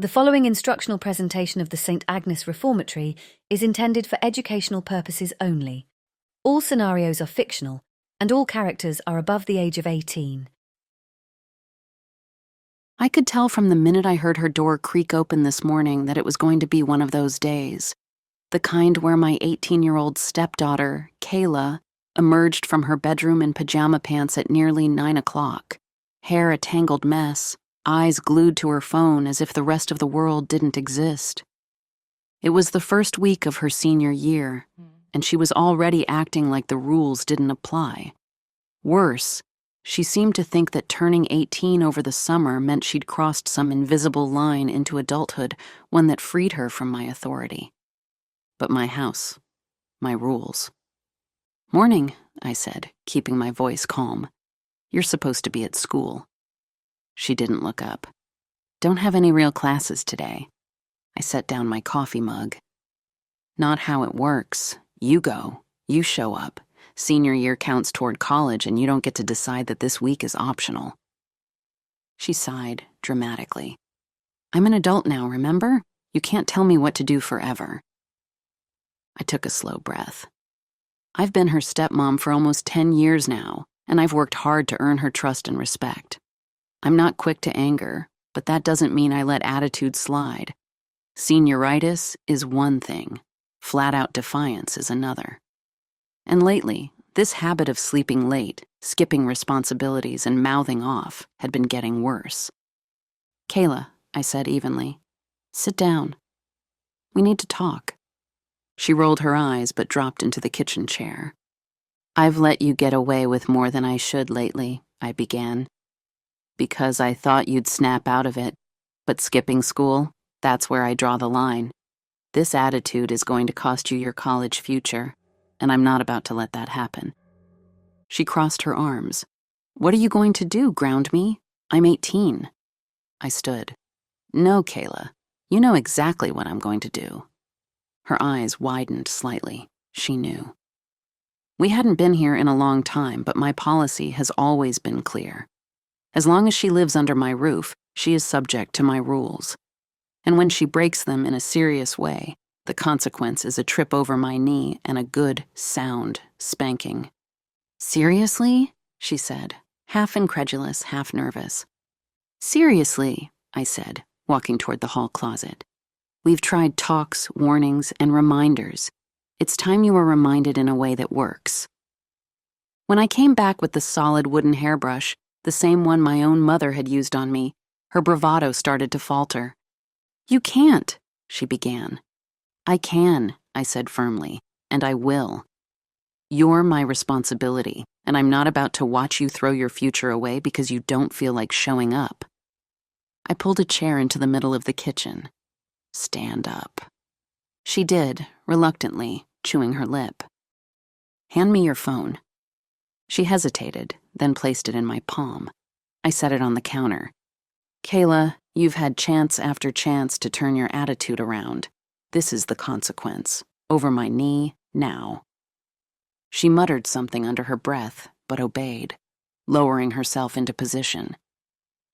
The following instructional presentation of the St. Agnes Reformatory is intended for educational purposes only. All scenarios are fictional, and all characters are above the age of 18. I could tell from the minute I heard her door creak open this morning that it was going to be one of those days. The kind where my 18-year-old stepdaughter, Kayla, emerged from her bedroom in pajama pants at nearly 9 o'clock, hair a tangled mess, eyes glued to her phone as if the rest of the world didn't exist. It was the first week of her senior year, and she was already acting like the rules didn't apply. Worse, she seemed to think that turning 18 over the summer meant she'd crossed some invisible line into adulthood, one that freed her from my authority. But my house, my rules. "Morning," I said, keeping my voice calm. "You're supposed to be at school." She didn't look up. "Don't have any real classes today." I set down my coffee mug. "Not how it works. You go. You show up. Senior year counts toward college, and you don't get to decide that this week is optional." She sighed dramatically. "I'm an adult now, remember? You can't tell me what to do forever." I took a slow breath. I've been her stepmom for almost 10 years now, and I've worked hard to earn her trust and respect. I'm not quick to anger, but that doesn't mean I let attitude slide. Senioritis is one thing, flat-out defiance is another. And lately, this habit of sleeping late, skipping responsibilities, and mouthing off had been getting worse. "Kayla," I said evenly, "sit down. We need to talk." She rolled her eyes but dropped into the kitchen chair. "I've let you get away with more than I should lately," I began. "Because I thought you'd snap out of it. But skipping school, that's where I draw the line. This attitude is going to cost you your college future, and I'm not about to let that happen." She crossed her arms. "What are you going to do, ground me? I'm 18. I stood. "No, Kayla, you know exactly what I'm going to do." Her eyes widened slightly. She knew. We hadn't been here in a long time, but my policy has always been clear. As long as she lives under my roof, she is subject to my rules. And when she breaks them in a serious way, the consequence is a trip over my knee and a good, sound spanking. "Seriously?" she said, half incredulous, half nervous. "Seriously," I said, walking toward the hall closet. "We've tried talks, warnings, and reminders. It's time you were reminded in a way that works." When I came back with the solid wooden hairbrush, the same one my own mother had used on me, her bravado started to falter. "You can't," she began. "I can," I said firmly, "and I will. You're my responsibility, and I'm not about to watch you throw your future away because you don't feel like showing up." I pulled a chair into the middle of the kitchen. "Stand up." She did, reluctantly, chewing her lip. "Hand me your phone." She hesitated, then placed it in my palm. I set it on the counter. "Kayla, you've had chance after chance to turn your attitude around. This is the consequence. Over my knee, now." She muttered something under her breath, but obeyed, lowering herself into position.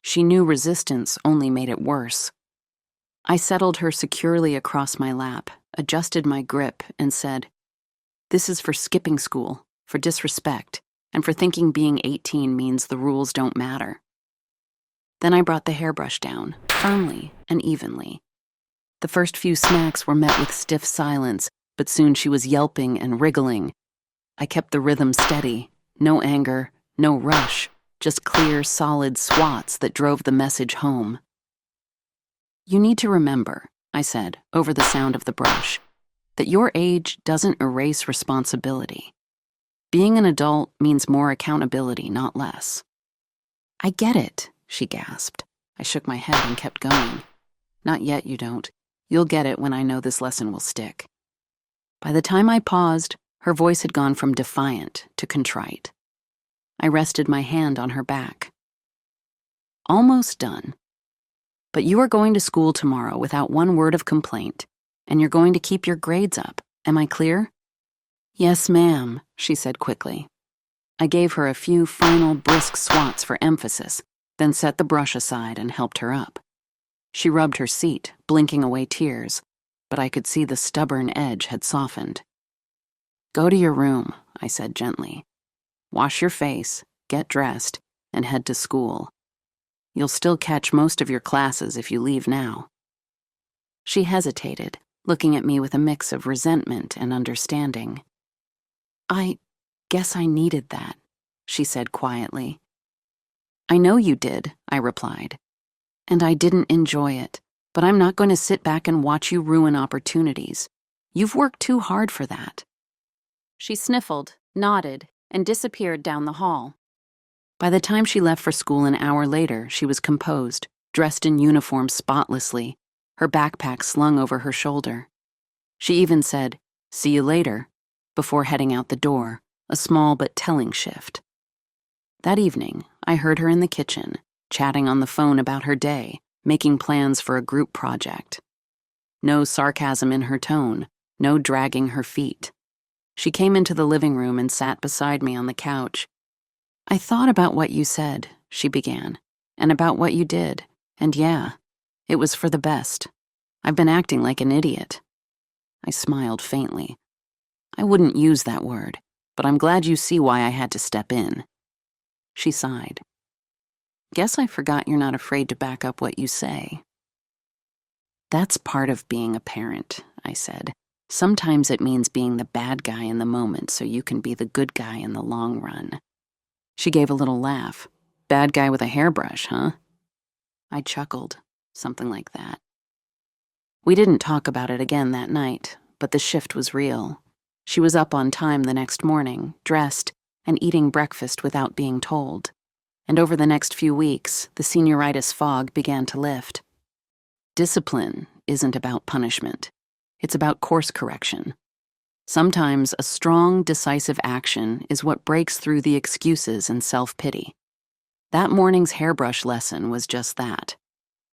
She knew resistance only made it worse. I settled her securely across my lap, adjusted my grip, and said, "This is for skipping school, for disrespect, and for thinking being 18 means the rules don't matter." Then I brought the hairbrush down, firmly and evenly. The first few smacks were met with stiff silence, but soon she was yelping and wriggling. I kept the rhythm steady, no anger, no rush, just clear, solid swats that drove the message home. "You need to remember," I said, over the sound of the brush, "that your age doesn't erase responsibility. Being an adult means more accountability, not less." "I get it," she gasped. I shook my head and kept going. "Not yet, you don't. You'll get it when I know this lesson will stick." By the time I paused, her voice had gone from defiant to contrite. I rested my hand on her back. "Almost done. But you are going to school tomorrow without one word of complaint, and you're going to keep your grades up. Am I clear?" "Yes, ma'am," she said quickly. I gave her a few final brisk swats for emphasis, then set the brush aside and helped her up. She rubbed her seat, blinking away tears, but I could see the stubborn edge had softened. "Go to your room," I said gently. "Wash your face, get dressed, and head to school. You'll still catch most of your classes if you leave now." She hesitated, looking at me with a mix of resentment and understanding. "I guess I needed that," she said quietly. "I know you did," I replied. "And I didn't enjoy it, but I'm not going to sit back and watch you ruin opportunities. You've worked too hard for that." She sniffled, nodded, and disappeared down the hall. By the time she left for school an hour later, she was composed, dressed in uniform spotlessly, her backpack slung over her shoulder. She even said, "See you later," before heading out the door, a small but telling shift. That evening, I heard her in the kitchen, chatting on the phone about her day, making plans for a group project. No sarcasm in her tone, no dragging her feet. She came into the living room and sat beside me on the couch. "I thought about what you said," she began, "and about what you did, and yeah, it was for the best. I've been acting like an idiot." I smiled faintly. "I wouldn't use that word, but I'm glad you see why I had to step in." She sighed. "Guess I forgot you're not afraid to back up what you say." "That's part of being a parent," I said. "Sometimes it means being the bad guy in the moment so you can be the good guy in the long run." She gave a little laugh. "Bad guy with a hairbrush, huh?" I chuckled, something like that. We didn't talk about it again that night, but the shift was real. She was up on time the next morning, dressed, and eating breakfast without being told. And over the next few weeks, the senioritis fog began to lift. Discipline isn't about punishment. It's about course correction. Sometimes a strong, decisive action is what breaks through the excuses and self-pity. That morning's hairbrush lesson was just that.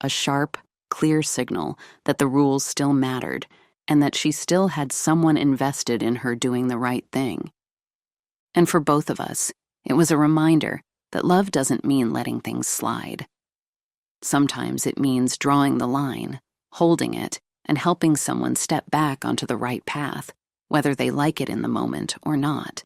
A sharp, clear signal that the rules still mattered and that she still had someone invested in her doing the right thing. And for both of us, it was a reminder that love doesn't mean letting things slide. Sometimes it means drawing the line, holding it, and helping someone step back onto the right path, whether they like it in the moment or not.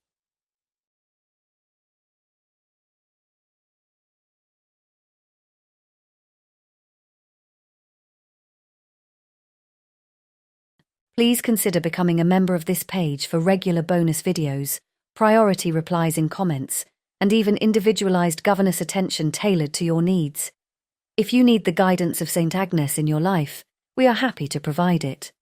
Please consider becoming a member of this page for regular bonus videos, priority replies in comments, and even individualized governess attention tailored to your needs. If you need the guidance of St. Agnes in your life, we are happy to provide it.